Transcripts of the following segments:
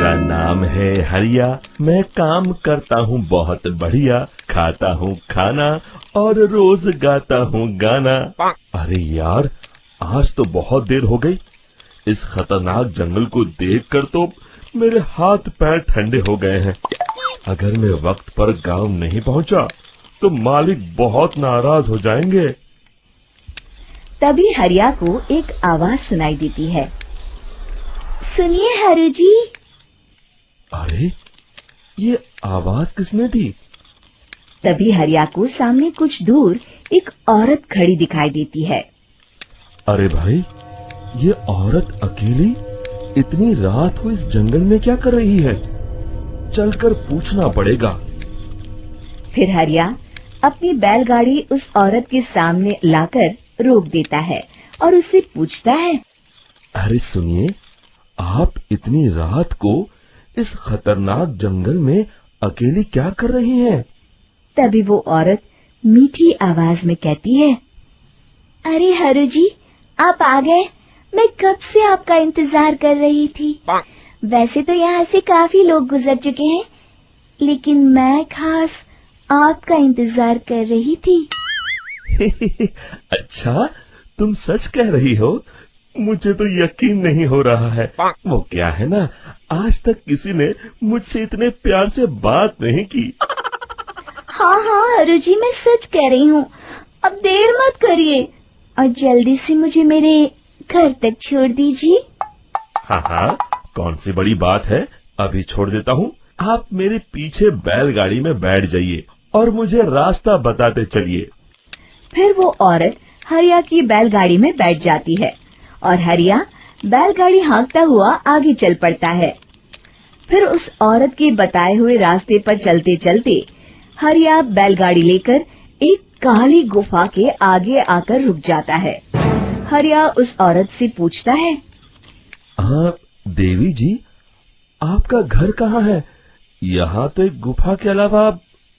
मेरा नाम है हरिया, मैं काम करता हूँ बहुत बढ़िया, खाता हूँ खाना और रोज गाता हूँ गाना। अरे यार, आज तो बहुत देर हो गई। इस खतरनाक जंगल को देखकर तो मेरे हाथ पैर ठंडे हो गए हैं। अगर मैं वक्त पर गांव नहीं पहुंचा तो मालिक बहुत नाराज हो जाएंगे। तभी हरिया को एक आवाज सुनाई देती है। सुनिए हरु जी। अरे, ये आवाज किसने दी? तभी हरिया को सामने कुछ दूर एक औरत खड़ी दिखाई देती है। अरे भाई, ये औरत अकेली इतनी रात को इस जंगल में क्या कर रही है? चलकर पूछना पड़ेगा। फिर हरिया अपनी बैलगाड़ी उस औरत के सामने लाकर रोक देता है और उससे पूछता है। अरे सुनिए, आप इतनी रात को इस खतरनाक जंगल में अकेली क्या कर रही हैं? तभी वो औरत मीठी आवाज में कहती है, अरे हरु जी, आप आ गए। मैं कब से आपका इंतजार कर रही थी। वैसे तो यहाँ से काफी लोग गुजर चुके हैं, लेकिन मैं खास आपका इंतजार कर रही थी। अच्छा, तुम सच कह रही हो? मुझे तो यकीन नहीं हो रहा है। वो क्या है ना, आज तक किसी ने मुझसे इतने प्यार से बात नहीं की। हाँ हाँ हरु जी, मैं सच कह रही हूँ। अब देर मत करिए और जल्दी से मुझे मेरे घर तक छोड़ दीजिए। हाँ हाँ, कौन सी बड़ी बात है, अभी छोड़ देता हूँ। आप मेरे पीछे बैलगाड़ी में बैठ जाइए और मुझे रास्ता बताते चलिए। फिर वो औरत हरिया की बैलगाड़ी में बैठ जाती है और हरिया बैलगाड़ी हाँकता हुआ आगे चल पड़ता है। फिर उस औरत के बताए हुए रास्ते पर चलते चलते हरिया बैलगाड़ी लेकर एक काली गुफा के आगे आकर रुक जाता है। हरिया उस औरत से पूछता है, हाँ देवी जी, आपका घर कहाँ है? यहाँ तो एक गुफा के अलावा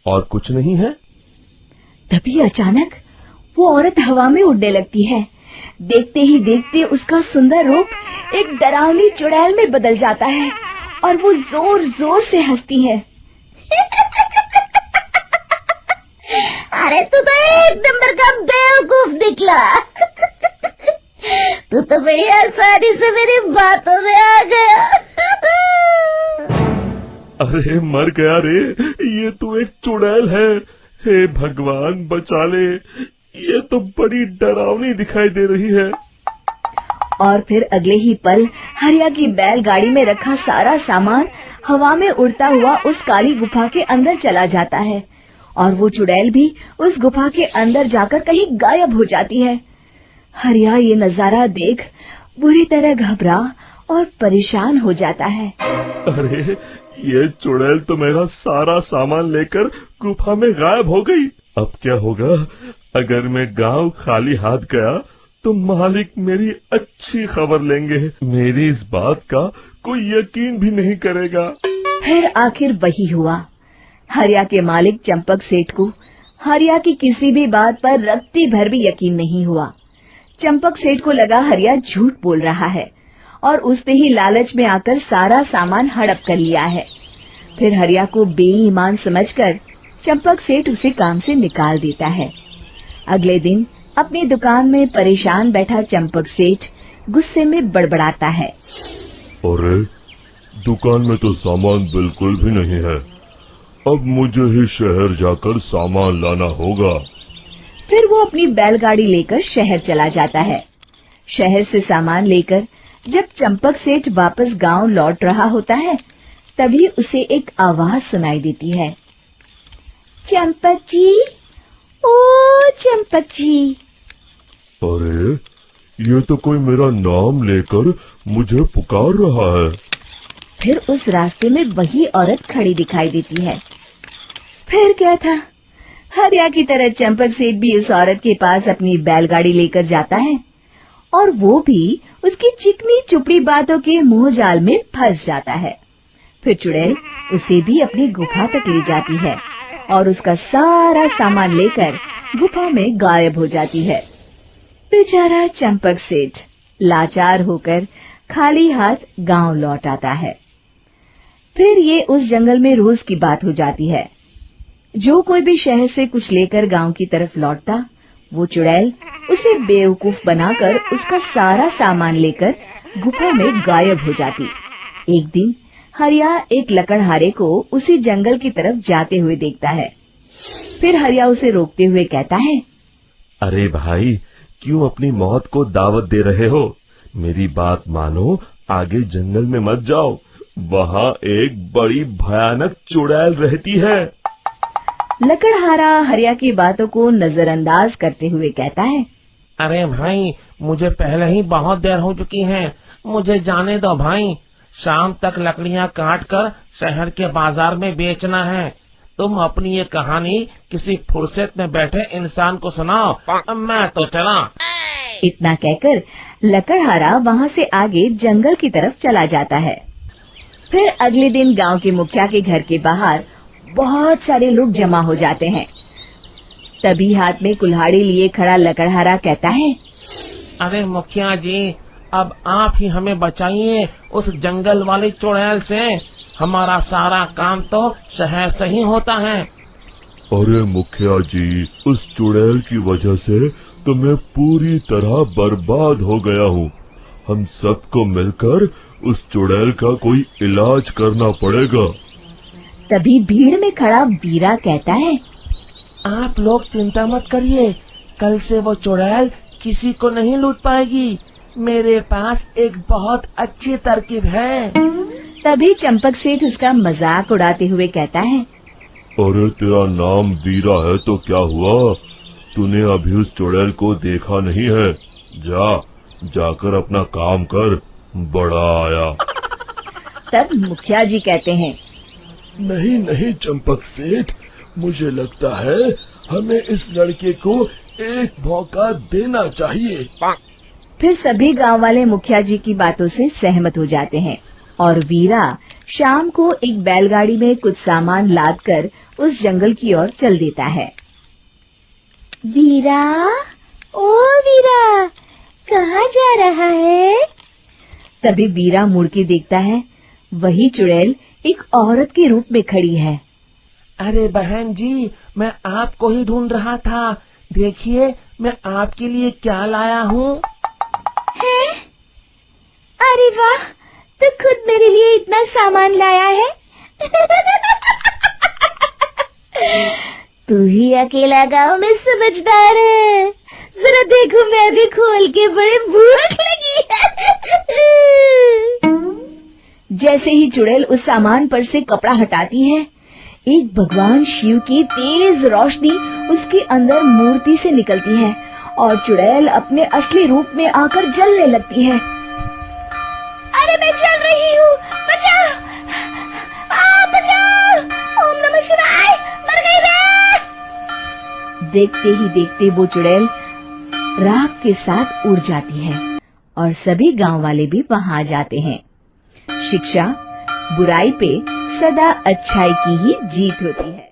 और कुछ नहीं है। तभी अचानक वो औरत हवा में उड़ने लगती है। देखते ही देखते उसका सुंदर रूप एक डरावनी चुड़ैल में बदल जाता है और वो जोर जोर से हंसती है। अरे तू तो एक नंबर का बेवकूफ निकला। तू तो बड़ी आसानी से मेरी बातों में आ गया। अरे मर गया रे, ये तो एक चुड़ैल है। हे भगवान बचा ले, ये तो बड़ी डरावनी दिखाई दे रही है। और फिर अगले ही पल हरिया की बैलगाड़ी में रखा सारा सामान हवा में उड़ता हुआ उस काली गुफा के अंदर चला जाता है और वो चुड़ैल भी उस गुफा के अंदर जाकर कहीं गायब हो जाती है। हरिया ये नजारा देख बुरी तरह घबरा और परेशान हो जाता है। अरे, ये चुड़ैल तो मेरा सारा सामान लेकर गुफा में गायब हो गई। अब क्या होगा? अगर मैं गांव खाली हाथ गया तो मालिक मेरी अच्छी खबर लेंगे। मेरी इस बात का कोई यकीन भी नहीं करेगा। फिर आखिर वही हुआ। हरिया के मालिक चंपक सेठ को हरिया की किसी भी बात पर रत्ती भर भी यकीन नहीं हुआ। चंपक सेठ को लगा हरिया झूठ बोल रहा है और उसने ही लालच में आकर सारा सामान हड़प कर लिया है। फिर हरिया को बेईमान समझकर चंपक सेठ उसे काम से निकाल देता है। अगले दिन अपनी दुकान में परेशान बैठा चंपक सेठ गुस्से में बड़बड़ाता है। अरे, दुकान में तो सामान बिल्कुल भी नहीं है। अब मुझे ही शहर जाकर सामान लाना होगा। फिर वो अपनी बैलगाड़ी लेकर शहर चला जाता है। शहर से सामान लेकर जब चंपक सेठ वापस गांव लौट रहा होता है, तभी उसे एक आवाज सुनाई देती है। चंपक जी, ओ चंपक जी। अरे, ये तो कोई मेरा नाम लेकर मुझे पुकार रहा है। फिर उस रास्ते में वही औरत खड़ी दिखाई देती है। फिर क्या था, हरिया की तरह चंपक सेठ भी उस औरत के पास अपनी बैलगाड़ी लेकर जाता है और वो भी उसकी चिकनी चुपड़ी बातों के मुंह जाल में फंस जाता है। फिर चुड़ैल उसे भी अपनी गुफा तक ले जाती है और उसका सारा सामान लेकर गुफा में गायब हो जाती है। बेचारा चंपक सेठ लाचार होकर खाली हाथ गांव लौट आता है। फिर ये उस जंगल में रोज की बात हो जाती है। जो कोई भी शहर से कुछ लेकर गांव की तरफ लौटता, वो चुड़ैल उसे बेवकूफ बनाकर उसका सारा सामान लेकर गुफा में गायब हो जाती। एक दिन हरिया एक लकड़हारे को उसी जंगल की तरफ जाते हुए देखता है। फिर हरिया उसे रोकते हुए कहता है, अरे भाई, क्यों अपनी मौत को दावत दे रहे हो? मेरी बात मानो, आगे जंगल में मत जाओ, वहाँ एक बड़ी भयानक चुड़ैल रहती है। लकड़हारा हरिया की बातों को नजरअंदाज करते हुए कहता है, अरे भाई, मुझे पहले ही बहुत देर हो चुकी है, मुझे जाने दो भाई। शाम तक लकड़ियाँ काट कर शहर के बाजार में बेचना है। तुम अपनी ये कहानी किसी फुर्सत में बैठे इंसान को सुनाओ, मैं तो चला। इतना कहकर लकड़हारा वहाँ से आगे जंगल की तरफ चला जाता है। फिर अगले दिन गांव के मुखिया के घर के बाहर बहुत सारे लोग जमा हो जाते हैं। तभी हाथ में कुल्हाड़ी लिए खड़ा लकड़हारा कहता है, अरे मुखिया जी, अब आप ही हमें बचाइए उस जंगल वाली चुड़ैल से। हमारा सारा काम तो शहर से ही होता है। अरे मुखिया जी, उस चुड़ैल की वजह से तो मैं पूरी तरह बर्बाद हो गया हूँ। हम सबको मिलकर उस चुड़ैल का कोई इलाज करना पड़ेगा। तभी भीड़ में खड़ा वीरा कहता है, आप लोग चिंता मत करिए, कल से वो चुड़ैल किसी को नहीं लूट पाएगी। मेरे पास एक बहुत अच्छी तरकीब है। तभी चंपक सेठ उसका मजाक उड़ाते हुए कहता है, अरे तेरा नाम वीरा है तो क्या हुआ? तूने अभी उस चुड़ैल को देखा नहीं है? जाकर अपना काम कर, बड़ा आया। तब मुखिया जी कहते हैं, नहीं चंपक सेठ, मुझे लगता है हमें इस लड़के को एक मौका देना चाहिए। फिर सभी गांव वाले मुखिया जी की बातों से सहमत हो जाते हैं और वीरा शाम को एक बैलगाड़ी में कुछ सामान लादकर उस जंगल की ओर चल देता है। वीरा, ओ वीरा, कहाँ जा रहा है? तभी वीरा मुड़ के देखता है, वही चुड़ैल एक औरत के रूप में खड़ी है। अरे बहन जी, मैं आपको ही ढूंढ रहा था। देखिए, मैं आपके लिए क्या लाया हूँ। अरे वाह, तो खुद मेरे लिए इतना सामान लाया है। तू ही अकेला गांव में समझदार है। जरा देखो, मैं भी खोल के, बड़े भूख लगी है। जैसे ही चुड़ैल उस सामान पर से कपड़ा हटाती है, एक भगवान शिव की तेज रोशनी उसके अंदर मूर्ति से निकलती है और चुड़ैल अपने असली रूप में आकर जलने लगती है। अरे मैं जल रही हूँ, बचाओ! बचाओ! ओम नमः शिवाय, मर गई मैं! देखते ही देखते वो चुड़ैल राख के साथ उड़ जाती है और सभी गांव वाले भी वहां आ जाते हैं। शिक्षा बुराई पे सदा अच्छाई की ही जीत होती है।